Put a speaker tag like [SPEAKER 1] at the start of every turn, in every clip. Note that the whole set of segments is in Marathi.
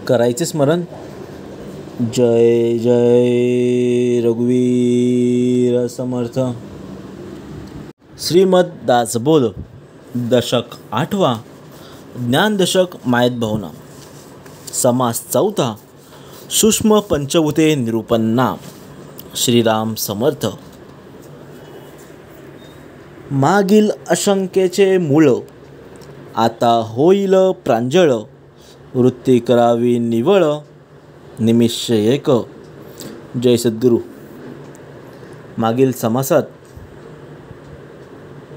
[SPEAKER 1] करायचे स्मरण. जय जय रघुवीर समर्थ. श्रीमद दासबोध दशक 8वा, ज्ञानदशक मायत भावना. समास 4. सूक्ष्म पंचभूते निरूपण नाम. श्रीराम समर्थ. मागील अशंकेचे मूळ आता होईल प्रांजळ. वृत्ती करावी निवळ निमिष एक. जय सद्गुरू. मागील समासात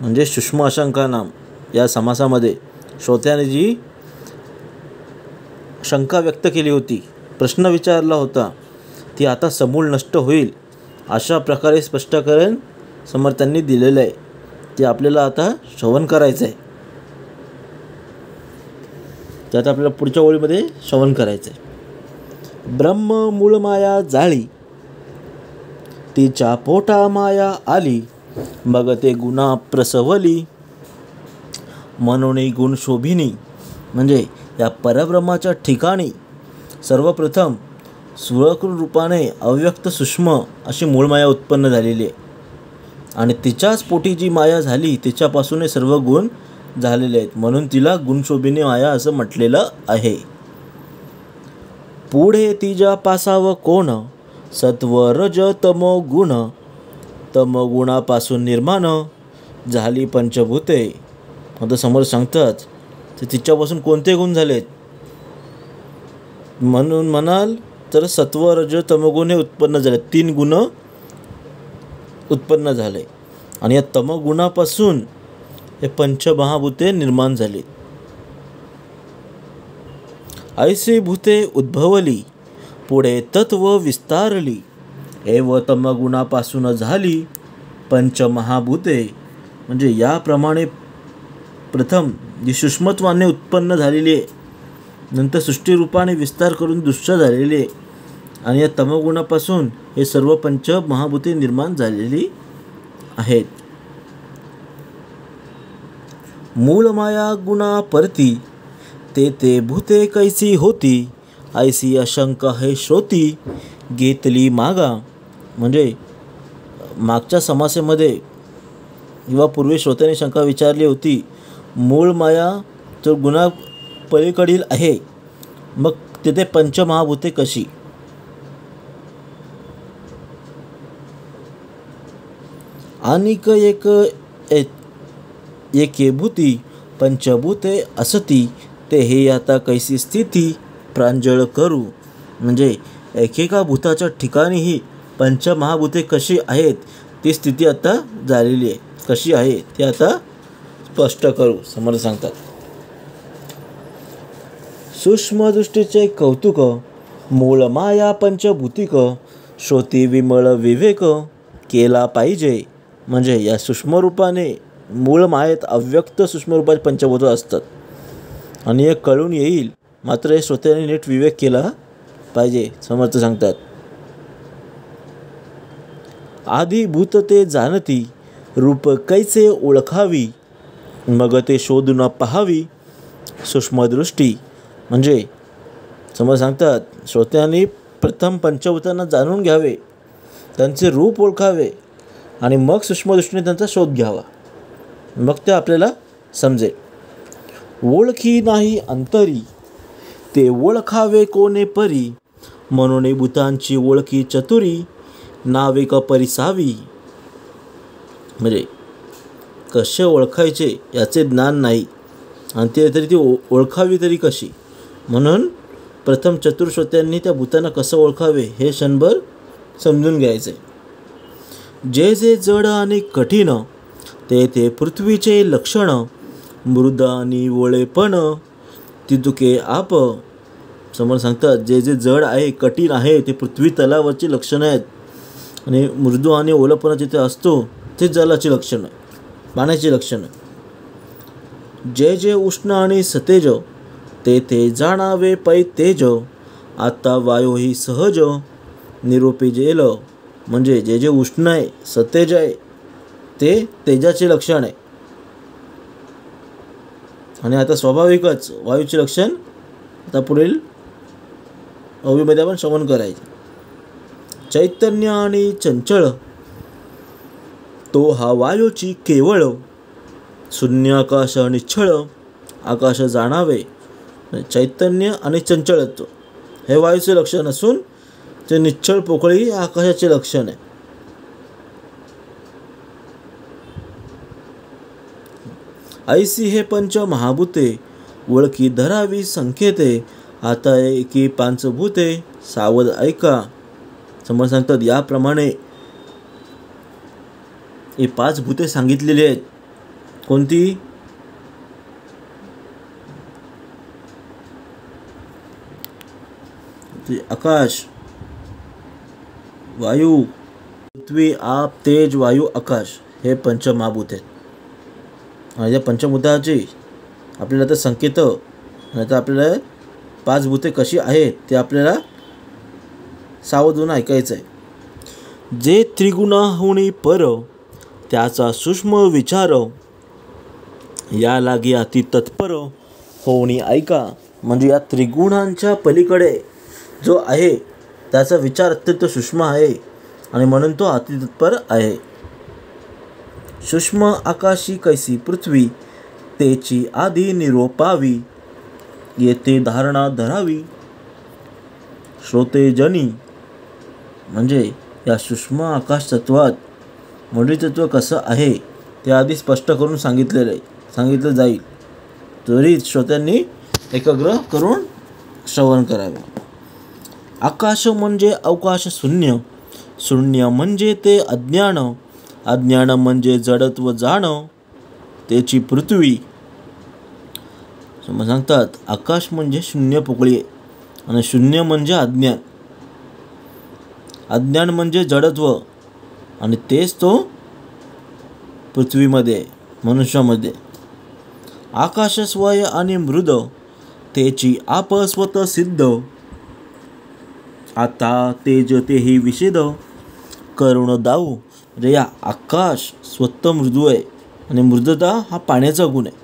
[SPEAKER 1] म्हणजे सूक्ष्म अशंका नाम या समासामध्ये श्रोत्याने जी शंका व्यक्त केली होती, प्रश्न विचारला होता, ती आता समूळ नष्ट होईल अशा प्रकारे स्पष्टीकरण समर्थांनी दिलेलं आहे. ते आपल्याला आता श्रवण करायचं आहे. त्यात आपल्याला पुढच्या ओळीमध्ये श्रवण करायचं आहे. ब्रह्म मूळ माया जाळी, तिच्या पोटा माया आली. मग ते गुणा प्रसवली, म्हणून गुण शोभिनी. म्हणजे या परब्रह्माच्या ठिकाणी सर्वप्रथम सूर्यकृत रूपाने अव्यक्त सूक्ष्म अशी मूळ माया उत्पन्न झालेली आहे. आणि तिच्याच पोटी जी माया झाली तिच्यापासून सर्व गुण झालेले आहेत, म्हणून तिला गुणशोभिनी माया असं म्हटलेलं आहे. पुढे तिच्या पासाव कोण, सत्व रज तमो गुण. तमगुणापासून निर्माण झाली पंचभूते. आता समोर सांगतात तर तिच्यापासून कोणते गुण झालेत म्हणून म्हणाल तर सत्व रज तमगुण हे उत्पन्न झाले. 3 गुण उत्पन्न झाले आणि या तमगुणापासून हे पंचमहाभूते निर्माण झाली. ऐसी भूते उद्भवली, पुढे तत्व विस्तारली. एव तमगुणापासून झाली पंचमहाभूते. म्हणजे याप्रमाणे प्रथम जी सूक्ष्मत्वाने उत्पन्न झालेली आहे, नंतर सृष्टीरूपाने विस्तार करून दृश्य झालेली आहे, आणि या तमगुणापासून हे सर्व पंचमहाभूते निर्माण झालेली आहेत. मूळ माया गुणा परती, ते भूते कैसी होती. ऐसी अशंका हे श्रोती, घेतली मागा. म्हणजे मागच्या समासेमध्ये किंवा पूर्वी श्रोत्याने शंका विचारली होती, मूळ माया तर गुणा पलीकडील आहे, मग तिथे पंचमहाभूते कशी. अनिक एके भूती पंचभूते असती. ते हे आता कैसी स्थिती प्रांजळ करू. म्हणजे एकेका भूताच्या ठिकाणीही पंचमहाभूते कशी आहेत ती स्थिती आता झालेली आहे. कशी आहे ते आता स्पष्ट करू समर्थ सांगतात. सूक्ष्मदृष्टीचे कौतुक, मूळ माया पंचभूतिक. श्रोती विमळ विवेक केला पाहिजे. म्हणजे या सूक्ष्मरूपाने मूळ मायेत अव्यक्त सूक्ष्मरूपाचे पंचभूत असतात आणि हे कळून येईल, मात्र हे श्रोत्याने नीट विवेक केला पाहिजे समर्थ सांगतात. आदिभूत ते जाणती, रूप कैसे ओळखावी. मग ते शोधून पहावी सूक्ष्मदृष्टी. म्हणजे समर्थ सांगतात श्रोत्यांनी प्रथम पंचभूतांना जाणून घ्यावे, त्यांचे रूप ओळखावे आणि मग सूक्ष्मदृष्टीने त्यांचा शोध घ्यावा, मग ते आपल्याला समजेल. ओळखी नाही अंतरी, ते ओळखावे कोणे परी. म्हणून भूतांची ओळखी चतुरी, नावे का परिसावी. म्हणजे कसे ओळखायचे याचे ज्ञान नाही आणि ते तरी ती ओळखावी तरी कशी. म्हणून प्रथम चतुर्श्रोत्यांनी त्या भूतांना कसं ओळखावे हे क्षणभर समजून घ्यायचे. जे जे जड आणि कठीण, ते पृथ्वीचे लक्षण. मृद आणि ओळेपण, तितुके आप. समोर सांगतात जे जे जड आहे कठीण आहे ते पृथ्वी तलावरची लक्षणं आहेत, आणि मृदू आणि ओलपणा जिथे असतो ते जलाची लक्षणं, पाण्याची लक्षणं. जे जे उष्ण आणि सतेज, ते जाणावे पै तेज. आता वायू ही सहज निरोपी जेल. म्हणजे जे जे उष्ण आहे सतेज आहे ते तेजाचे लक्षण आहे, आणि आता स्वाभाविकच वायूचे लक्षण आता पुढील ओवीमध्ये आपण श्रवण करायचे. चैतन्य आणि चंचळ तो हा वायूची केवळ, शून्य आकाश निश्चळ आकाश जाणावे. चैतन्य आणि चंचळत्व हे वायूचे लक्षण असून ते निश्चळ पोकळी आकाशाचे लक्षण आहे. ऐसी हे पंच महाभूते ओळखी धरावी संकेते, आता एकी पांचभूते सावध ऐका. समोर सांगतात याप्रमाणे हे 5 भूते सांगितलेली आहेत. कोणती? आकाश, वायू, पृथ्वी, आप, तेज, वायू, आकाश हे पंचमहाभूत आहेत. आणि या पंचभूताची आपल्याला तर संकेत नाही तर आपल्याला 5 भूते कशी आहेत ते आपल्याला सावधून ऐकायचं आहे. जे त्रिगुणाहुनी पर त्याचा सूक्ष्म विचार, या लागी अति तत्पर होऊनी ऐका. म्हणजे या त्रिगुणांच्या पलीकडे जो आहे त्याचा विचार अत्यंत सूक्ष्म आहे आणि म्हणून तो अति तत्पर आहे. सूक्ष्म आकाशी कैसी पृथ्वी तेची आधी निरोपावी, येथे धारणा धरावी श्रोतेजनी. म्हणजे या सूक्ष्म आकाश तत्वात मोठी तत्व कसं आहे ते आधी स्पष्ट करून सांगितलं जाईल. तरी श्रोत्यांनी एकाग्र करून श्रवण करावे. आकाश म्हणजे अवकाश शून्य, शून्य म्हणजे ते अज्ञान, अज्ञान म्हणजे जडत्व जाण त्याची पृथ्वी. समज सांगतात आकाश म्हणजे शून्य पोकळी आणि शून्य म्हणजे अज्ञान, अज्ञान म्हणजे जडत्व आणि तेच तो पृथ्वीमध्ये मनुष्यामध्ये. आकाश स्वय आणि मृद तेची आप स्वत सिद्ध, आता तेज तेही विषेद करुण दाऊ. म्हणजे या आकाश स्वतः मृदू आहे आणि मृदता हा पाण्याचा गुण आहे.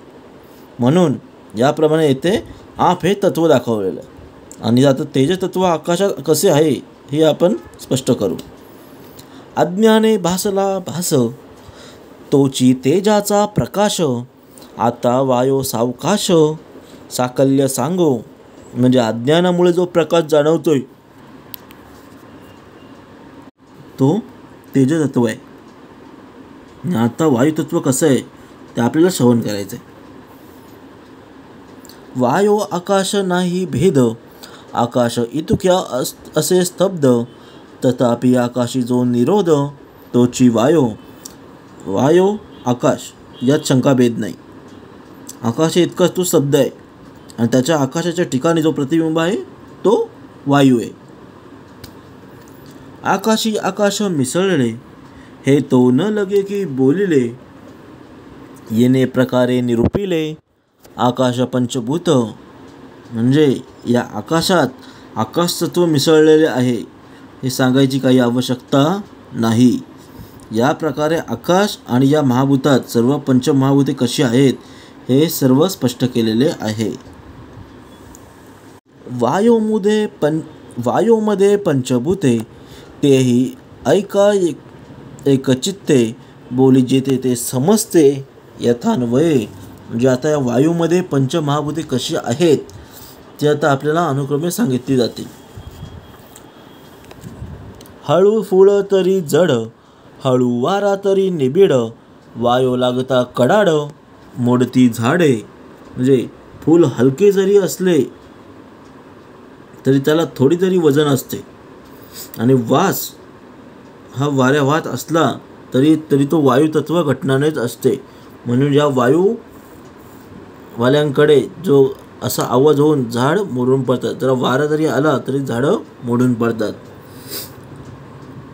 [SPEAKER 1] म्हणून याप्रमाणे येथे आप हे तत्व दाखवलेलं आहे. आणि आता तेज तत्व आकाशात कसे आहे हे आपण स्पष्ट करू. अज्ञाने भासला भास तोची तेजाचा प्रकाश, आता वायो सावकाश साकल्य सांगो. म्हणजे अज्ञानामुळे जो प्रकाश जाणवतोय तो तेज तत्व आहे. आता वायू तत्व कसं आहे ते आपल्याला श्रवण करायचं आहे. वायो आकाश नाही भेद, आकाश इतुक्या असे स्तब्ध, तथापि आकाशी जो निरोध तोची वायो. वायो आकाश यात शंका भेद नाही. आकाश इतकाच तो शब्द आहे आणि त्याच्या आकाशाच्या ठिकाणी जो प्रतिबिंब आहे तो वायू आहे. आकाशी आकाश मिसळले हे तो न लगे की बोलिले, येणे प्रकारे निरूपिले आकाश पंचभूत. म्हणजे या आकाशात आकाश तत्व मिसळलेले आहे हे सांगायची काही आवश्यकता नाही. या प्रकारे आकाश आणि या महाभूतात सर्व पंचमहाभूते कशी आहेत हे सर्व स्पष्ट केलेले आहे. वायोमध्ये पंचभूते तेही ऐका एकचित्ते, बोली जेथे ते समजते यथान्वये. म्हणजे आता या वायूमध्ये पंचमहाभूते कशी आहेत ते आता आपल्याला अनुक्रमे सांगितली जातील. हळू फूळ तरी जड, हळू वारा तरी निबिड, वायो लागता कडाड मोडती झाडे. म्हणजे फूल हलके जरी असले तरी त्याला थोडी तरी वजन असते आणि वास हा वाऱ्या वाहत असला तरी तो वायू तत्व घटनानेच असते. म्हणून या वाल्यांकडे जो असा आवाज होऊन झाड मोडून पडतात. जरा वारा जरी आला तरी झाडं मोडून पडतात.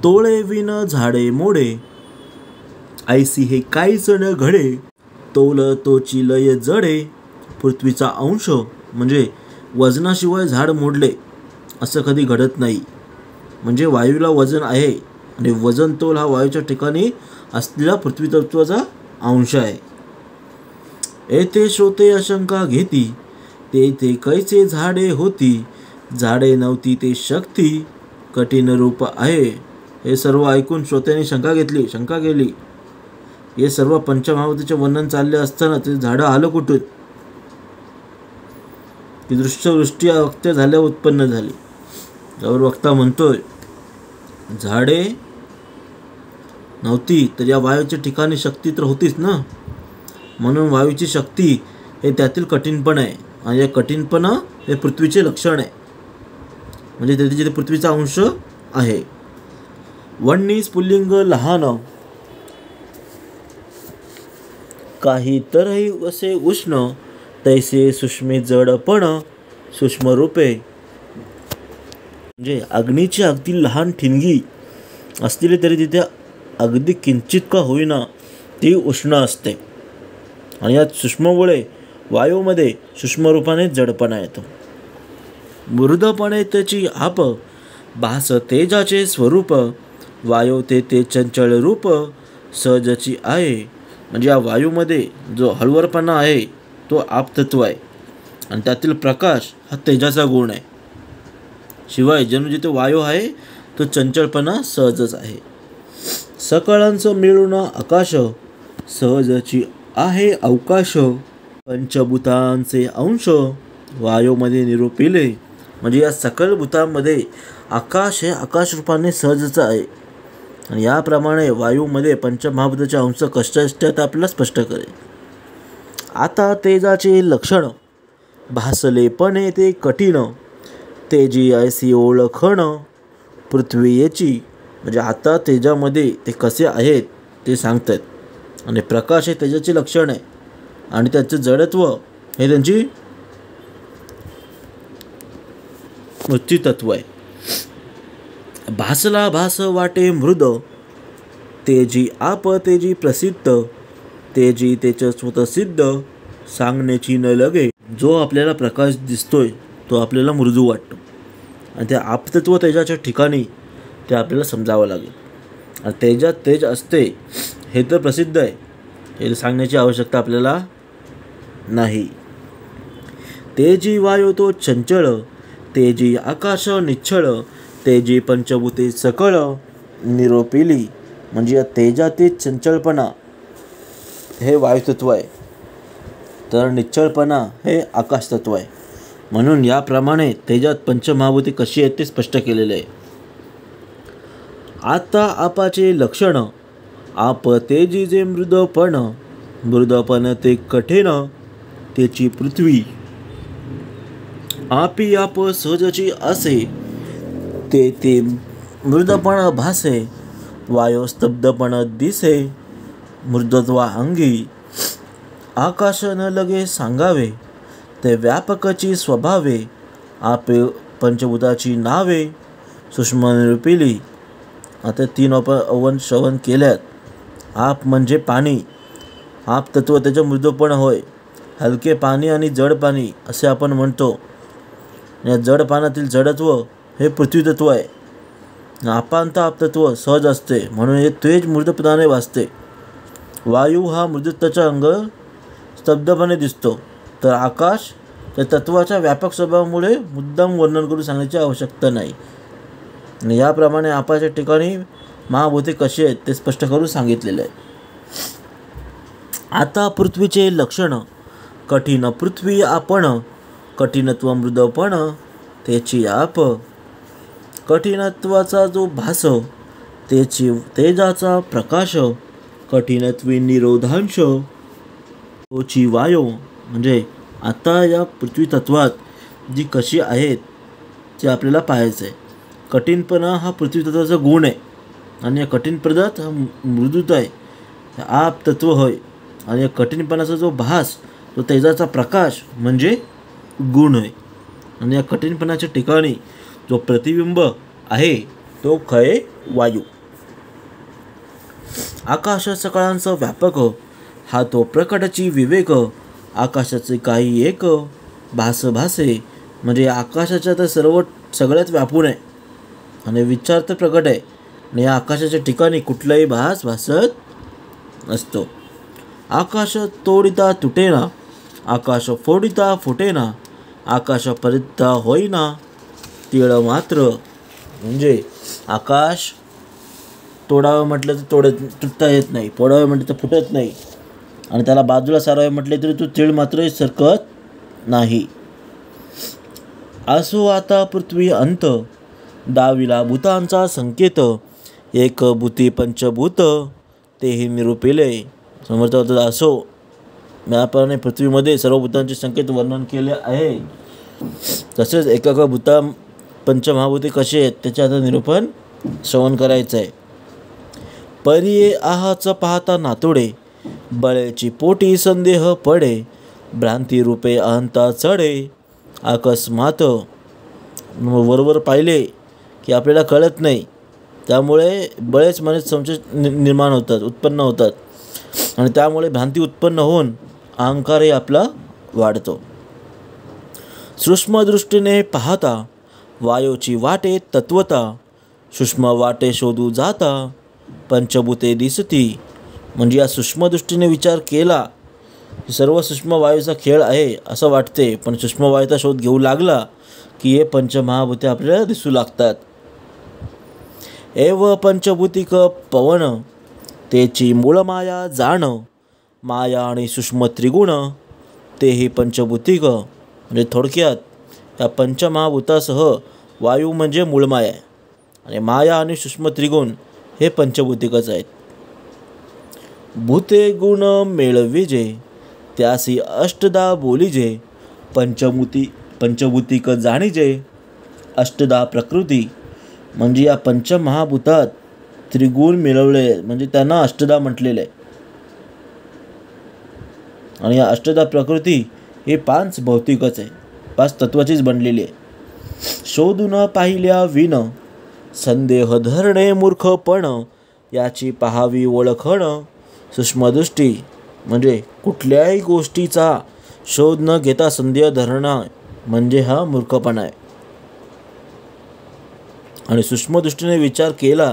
[SPEAKER 1] तोळे विन झाडे मोडे, ऐसी हे काहीच न घडे, तोल तोची लय जडे पृथ्वीचा अंश. म्हणजे वजनाशिवाय झाड मोडले असं कधी घडत नाही. म्हणजे वायूला वजन आहे आणि वजन तोल हा वायूच्या ठिकाणी असलेला पृथ्वी तत्वाचा अंश आहे. येथे श्रोते आशंका घेती, तेथे कैसे झाडे होती, झाडे नव्हती ते शक्ती कठीण रूप आहे. हे सर्व ऐकून श्रोत्यांनी शंका केली. हे सर्व पंचमहाभूताचे वर्णन चालले असताना ते झाडं आलं कुठून? ती दृष्टी वक्त्या झाल्या उत्पन्न झाली. त्यावर वक्ता म्हणतोय, झाडे नव्हती तर या वायूच्या ठिकाणी शक्ती तर होतीच ना. म्हणून वायूची शक्ती हे त्यातील कठीणपण आहे. आणि या कठीणपणा हे पृथ्वीचे लक्षण आहे. म्हणजे तिथे पृथ्वीचा अंश आहे. वन्नी स्फुल्लिंग लहान काही तरही असे उष्ण तैसे सूक्ष्म जडपण सूक्ष्म रूपे. म्हणजे अग्नीची अगदी लहान ठिणगी असलेली तरी तिथे अगदी किंचित का होईना ती उष्ण असते. आणि या सूक्ष्ममुळे वायूमध्ये सूक्ष्म रूपाने जडपणा येतो. मृदपणे त्याची आप भास तेजाचे स्वरूप वायू ते चंचल रूप सहजची आहे. म्हणजे या वायूमध्ये जो हलवरपणा आहे तो आपतत्व आहे आणि त्यातील प्रकाश हा तेजाचा गुण आहे. शिवाय जणू जिथे वायू आहे तो चंचलपणा सहजच आहे. सकळांचं मिळून आकाश सहजची आहे अवकाश पंचभूतांचे अंश वायूमध्ये निरूपिले. म्हणजे या सकल भूतांमध्ये आकाश हे आकाश रूपाने सहजच आहे. आणि याप्रमाणे वायूमध्ये पंचमहाभूताचे अंश कष्ट असतात आपल्याला स्पष्ट करेल. आता तेजाचे लक्षण भासलेपणे ते कठीण तेजी ऐसी ओळखण पृथ्वी याची. म्हणजे आता तेजामध्ये ते कसे आहेत ते सांगतात. आणि प्रकाश हे तेजाचे लक्षण आहे आणि त्याचे जडत्व हे त्यांची वृत्ती तत्व आहे. भासला भास वाटे मृद तेजी आप तेजी प्रसिद्ध तेजी त्याचं स्वतःसिद्ध सांगण्याची न लगे. जो आपल्याला प्रकाश दिसतोय तो आपल्याला मृदू वाटतो आणि त्या आपतत्व तेजाच्या ठिकाणी ते आपल्याला समजावं लागेल. आणि तेजात तेज असते हे तर प्रसिद्ध आहे, हे सांगण्याची आवश्यकता आपल्याला नाही. तेजी वायू तो चंचळ तेजी आकाश निच्छळ तेजी पंचभूते सकळ निरोपिली. म्हणजे या तेजातील चंचलपणा हे वायुतत्व आहे तर निश्चळपणा हे आकाशतत्व आहे. म्हणून याप्रमाणे तेजात पंचमहाभूते कशी आहेत ते स्पष्ट केलेले आहे. आता आपाचे लक्षण आप तेजी जे मृदपण मृदपण ते कठीण त्याची पृथ्वी आपी आप सहजची असे ते मृदपण भासे वायू स्तब्धपण दिसे मृदत्वा अंगी आकाश न लगे सांगावे ते व्यापकाची स्वभावे आपे पंचभूताची नावे सूक्ष्म निरूपिली. आता 3 अवन श्रवण केल्यात. आप म्हणजे पाणी, आप तत्व त्याचं मृदूपण होय. हलके पाणी आणि जड पाणी असे आपण म्हणतो. या जड पाण्यातील जडत्व हे पृथ्वी तत्व आहे. आपांत आपतत्व सहज असते म्हणून हे तेज मृदपणाने वाचते. वायू हा मृदत्वाचा अंग स्तब्धपणे दिसतो तर आकाश त्या तत्वाच्या व्यापक स्वभावामुळे मुद्दाम वर्णन करून सांगण्याची आवश्यकता नाही. आणि याप्रमाणे आपाच्या ठिकाणी महाभूते कशी आहेत ते स्पष्ट करून सांगितलेले आहे. आता पृथ्वीचे लक्षण कठीण पृथ्वी आपण कठीणत्व मृदपण त्याची आप कठीणत्वाचा जो भास त्याची तेजाचा प्रकाश कठीणत्वी निरोधांश तोची वायू. म्हणजे आता या पृथ्वी तत्वात जी कशी आहेत ते आपल्याला पाहायचं आहे. कठीणपणा हा पृथ्वी तत्वाचा गुण आहे आणि या कठीणपणात हा मृदुता आहे, आप तत्व होय. आणि या कठीणपणाचा जो भास तो तेजाचा प्रकाश म्हणजे गुण आहे. आणि या कठीणपणाच्या ठिकाणी जो प्रतिबिंब आहे तो खय वायू. आकाश सकाळांचा व्यापक हा तो प्रकटची विवेक आकाशाचे काही एक भास भासे. म्हणजे आकाशाच्या तर सगळ्यात व्यापून आहे आणि विचार तर प्रकट आहे आणि या आकाशाच्या ठिकाणी कुठलाही भास भासत नसतो. आकाश तोडिता तुटेना आकाश फोडिता फुटेना आकाश परिता होईना तिळमात्र म्हणजे आकाश तोडावं म्हटलं तर तुटता येत नाही, फोडावं म्हटलं तर फुटत नाही, आणि त्याला बाजूला सारावे म्हटले तरी तो तीळ मात्र सरकत नाही. असो आता पृथ्वी अंत, दाविला भूतांचा संकेत, एक भूती पंचभूत तेही निरूपिले. समर्थ होतात असो याप्रमाणे पृथ्वीमध्ये सर्व भूतांचे संकेत वर्णन केले आहे. तसेच एका भूता पंचमहाभूते कसे आहेत त्याचे आता निरूपण श्रवण करायचं आहे. परिये आहाच पाहता नातोडे, बळेची पोटी संदेह पडे, भ्रांती रूपे अहंता चढे, अकस्मात. वरवर पाहिले की आपल्याला कळत नाही, त्यामुळे बळेच मनात संशय निर्माण होतात, उत्पन्न होतात, आणि त्यामुळे भ्रांती उत्पन्न होऊन अहंकारही आपला वाढतो. सूक्ष्मदृष्टीने पाहता वायूची वाटे तत्वता, सूक्ष्म वाटे शोधू जाता पंचभूते दिसती. म्हणजे या सूक्ष्मदृष्टीने विचार केला सर्व सूक्ष्म वायूचा खेळ आहे असं वाटते, पण सूक्ष्म वायूचा शोध घेऊ लागला की हे पंचमहाभूते आपल्याला दिसू लागतात. एव पंचभूतिक पवन, तेची मूळ माया जाण, माया आणि सूक्ष्म त्रिगुण तेही पंचभूतिक. म्हणजे थोडक्यात या पंचमहाभूतासह वायू म्हणजे मूळमाया आहे, आणि माया आणि सूक्ष्म त्रिगुण हे पंचभूतिकच आहेत. भूते गुण मेळविजे, त्यासी अष्टदा बोलिजे, पंचभूतिक जाणीजे, अष्टदा प्रकृती. म्हणजे या पंचमहाभूतात त्रिगुण मिळवले म्हणजे त्यांना अष्टदा म्हटलेले आहे, आणि या अष्टदा प्रकृती हे 5 भौतिकच आहे, 5 तत्वाचीच बनलेली आहे. शोधून पाहिल्या विन, संदेह धरणे मूर्खपण, याची पाहावी ओळखण, सूक्ष्मदृष्टी. म्हणजे कुठल्याही गोष्टीचा शोध न घेता संदेह धरणं म्हणजे हा मूर्खपणा आहे, आणि सूक्ष्मदृष्टीने विचार केला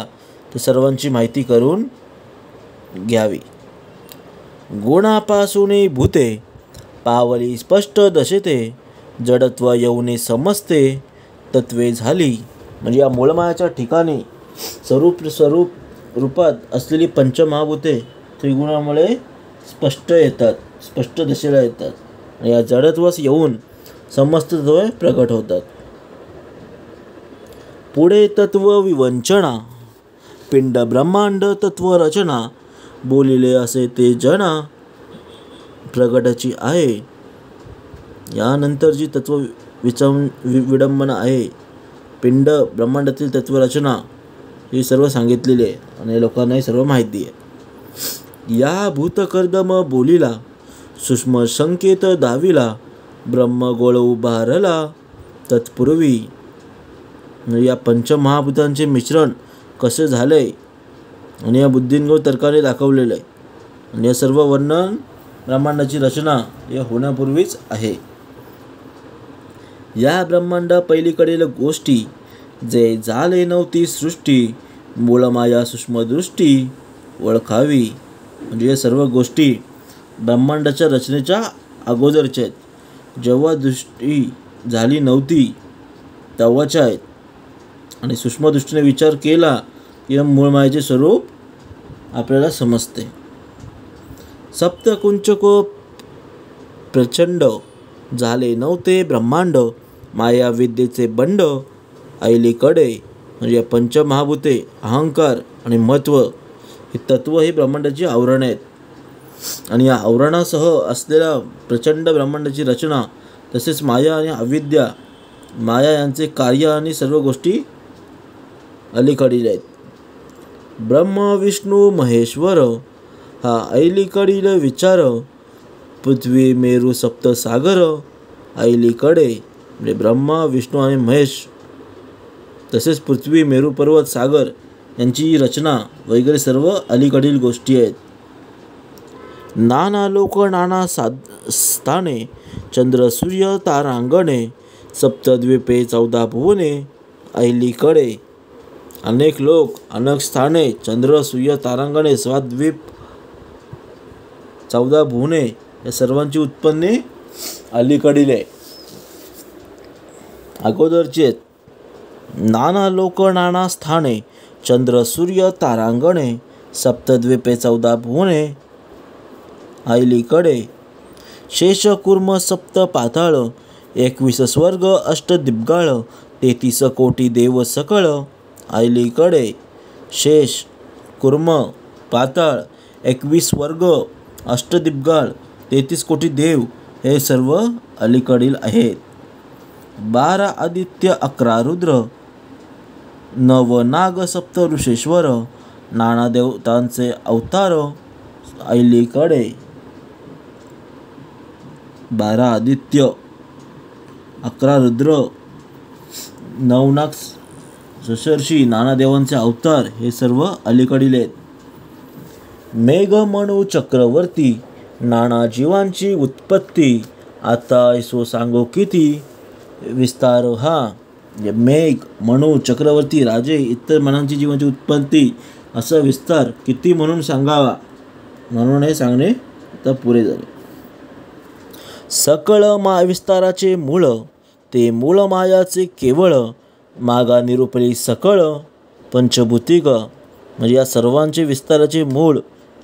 [SPEAKER 1] तर सर्वांची माहिती करून घ्यावी. गुणापासून भूते पावली स्पष्ट दशेते, जडत्व येऊने समजते तत्वे झाली. म्हणजे या मूळमायाच्या ठिकाणी रूपात असलेली पंचमहाभूते त्रिगुणामुळे स्पष्ट येतात, स्पष्ट दशेला येतात, आणि या जडत्वास येऊन समस्त तत्व प्रकट होतात. पुढे तत्व विवंचना, पिंड ब्रह्मांड तत्व रचना, बोलिले असे ते जना प्रगटाची आहे. यानंतर जी तत्व विडंबना आहे, पिंड ब्रह्मांडातील तत्वरचना ही सर्व सांगितलेली आहे, आणि लोकांनाही सर्व माहिती आहे. या भूतकर्दम बोलिला, सूक्ष्म संकेत दाविला, ब्रह्म गोळ उभारला तत्पूर्वी. या पंचमहाभूतांचे मिश्रण कसे झाले आणि या बुद्धिंगो तर्काने दाखवलेलं आहे, आणि या सर्व वर्णन ब्रह्मांडाची रचना हे होण्यापूर्वीच आहे. या ब्रह्मांडा पलीकडील गोष्टी जे झाले नव्हती सृष्टी, मूळमाया सूक्ष्मदृष्टी ओळखावी. म्हणजे या सर्व गोष्टी ब्रह्मांडाच्या रचनेच्या अगोदरच्या आहेत, जेव्हा दृष्टी झाली नव्हती तेव्हाच्या आहेत, आणि सूक्ष्मदृष्टीने विचार केला की मूळमायेचे स्वरूप आपल्याला समजते. सप्तकुंचको प्रचंड झाले नव्हते ब्रह्मांड, माया विद्येचे बंड ऐलीकडे. म्हणजे या पंचमहाभूते अहंकार आणि महत्त्व हे तत्व हे ब्रह्मांडाची आवरण आहेत, आणि या आवरणासह असलेल्या प्रचंड ब्रह्मांडाची रचना, तसेच माया आणि अविद्या, माया यांचे कार्य आणि सर्व गोष्टी अलीकडील आहेत. ब्रह्म विष्णू महेश्वर हा ऐलीकडील विचार, पृथ्वी मेरू सप्तसागर ऐलीकडे. म्हणजे ब्रह्मा विष्णू आणि महेश तसेच पृथ्वी मेरू पर्वत सागर यांची रचना वगैरे सर्व अलीकडील गोष्टी आहेत. नाना लोक नाना स्थाने, चंद्र सूर्य तारांगणे, सप्तद्वीपे 14 भुवने ऐलीकडे. अनेक लोक, अनेक स्थाने, चंद्र सूर्य तारांगणे, 7 द्वीप, 14 भुवने या सर्वांची उत्पन्ने अलीकडील आहे, अगोदरची आहेत. नाना लोक नाना स्थाने, चंद्र सूर्य तारांगणे, सप्तद्वीपे 14 भुवने आईलीकडे, शेष कुर्म सप्त पाताळ, 21 स्वर्ग अष्टदिग्गाळ, 33 कोटी देव सकळ आईलीकडे. शेष कुर्म पाताळ, 21 वर्ग अष्टदिग्गाळ, 33 कोटी देव हे सर्व अलीकडील आहेत. 12 आदित्य 11 रुद्र, 9 नाग सप्त ऋषेश्वर, नाना देवतांचे अवतार आईलीकडे. 12 आदित्य 11 रुद्र, 9 नाग सप्तर्षी, नाना देवांचे अवतार हे सर्व अलीकडील आहेत. मेघ मनु चक्रवर्ती, नाना जीवांची उत्पत्ती, आता ऐसो सांगो किती विस्तार हा. मेघ मनु चक्रवर्ती राजे इतर मनांची जीवांची उत्पत्ती असा विस्तार किती म्हणून सांगावा, म्हणून हे सांगणे आता पुरे झाले. सकळ विस्ताराचे मूळ, ते मूळ मायाचे केवळ, मागा निरूपली सकळ पंचभूतिक. म्हणजे या सर्वांचे विस्ताराचे मूळ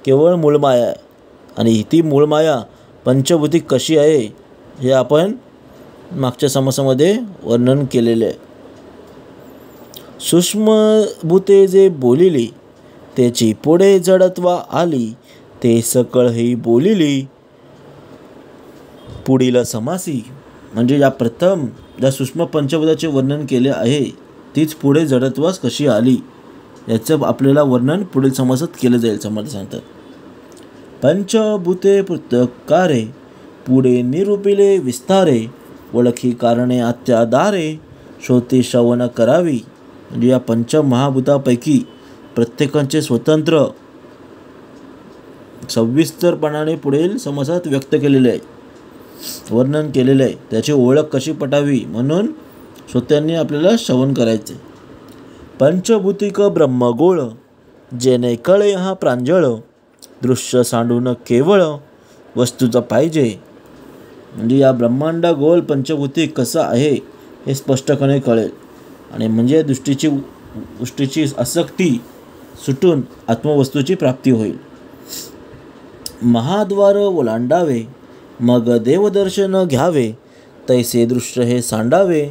[SPEAKER 1] केवळ मूळमाया आहे. आणि ती मूळमाया पंचभूतिक कशी आहे हे आपण मागच्या समासामध्ये वर्णन केलेले आहे. सूक्ष्मभूते जे बोलिली, त्याची पुढे जडत्वा आली, ते सकळ ही बोलिली पुढील समासी. म्हणजे या प्रथम ज्या सूक्ष्म पंचभूताचे वर्णन केले आहे तीच पुढे जडत्वास कशी आली याचं आपल्याला वर्णन पुढील समासात केलं जाईल. समर्थ सांगतात, पंचभूते पृथक्कारे, पुढे निरूपिले विस्तारे, ओळखी कारणे अत्यादारे, श्रोते श्रवण करावी. म्हणजे या पंचमहाभूतापैकी प्रत्येकाचे स्वतंत्र सविस्तरपणाने पुढील समासात व्यक्त केलेले आहे, वर्णन केलेले आहे. त्याची ओळख कशी पटावी म्हणून श्रोत्यांनी आपल्याला श्रवण करायचे. पंचभूतिक ब्रह्मगोळ, जेणे कळे हा प्रांजळ, दृश्य सांडून केवळ वस्तूचा पाहिजे. म्हणजे या ब्रह्मांड गोल पंचभूतिक कसा आहे हे स्पष्टपणे कळेल आणि म्हणजे दृष्टीची आसक्ती सुटून आत्मवस्तूची प्राप्ती होईल. महाद्वार ओलांडावे, मग देवदर्शन घ्यावे, तैसे दृश्य हे सांडावे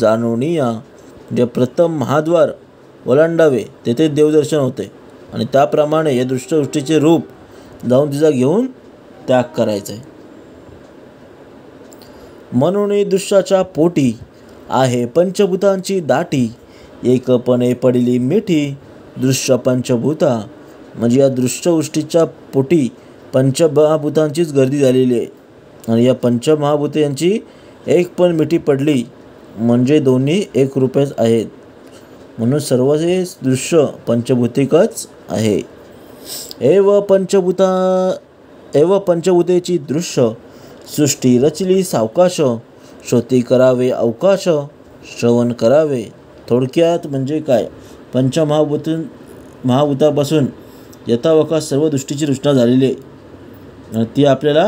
[SPEAKER 1] जाणूनिया. जे प्रथम महाद्वार ओलांडावे तेथे देवदर्शन होते आणि त्याप्रमाणे या दृष्टसृष्टीचे रूप जाऊन तिचा घेऊन त्याग करायचा आहे. म्हणून दृश्याच्या पोटी आहे पंचभूतांची दाटी, एकपणे पडिली मिठी दृश्य पंचभूता. म्हणजे या दृष्टसृष्टीच्या पोटी पंचमहाभूतांचीच गर्दी झालेली आहे आणि या पंचमहाभूते यांची एक पण मिठी पडली म्हणजे दोन्ही एक रूपेच आहेत. म्हणून सर्व हे दृश्य पंचभूतिकच आहे. एव पंचभूतेची दृश्य सृष्टी रचली सावकाश, श्रोती करावे अवकाश, श्रवण करावे. थोडक्यात म्हणजे काय, महाभूतापासून यथावकाश सर्व दृष्टीची रचना झालेली आहे आणि ती आपल्याला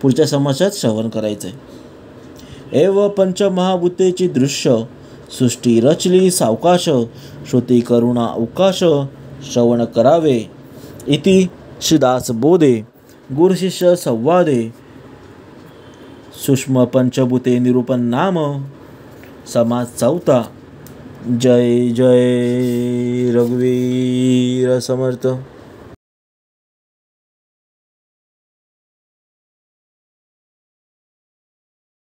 [SPEAKER 1] पुढच्या समासात श्रवण करायचं आहे. एव पंचमहाभूतेची दृश्य सृष्टी रचली सावकाश, श्रुती करुणा अवकाश, श्रवण करावे. इति श्रीदास बोधे गुरुशिष्य संवादे सूक्ष्म पंचभूते निरूपण नाम समाज 4. जय जय रघुवीर समर्थ.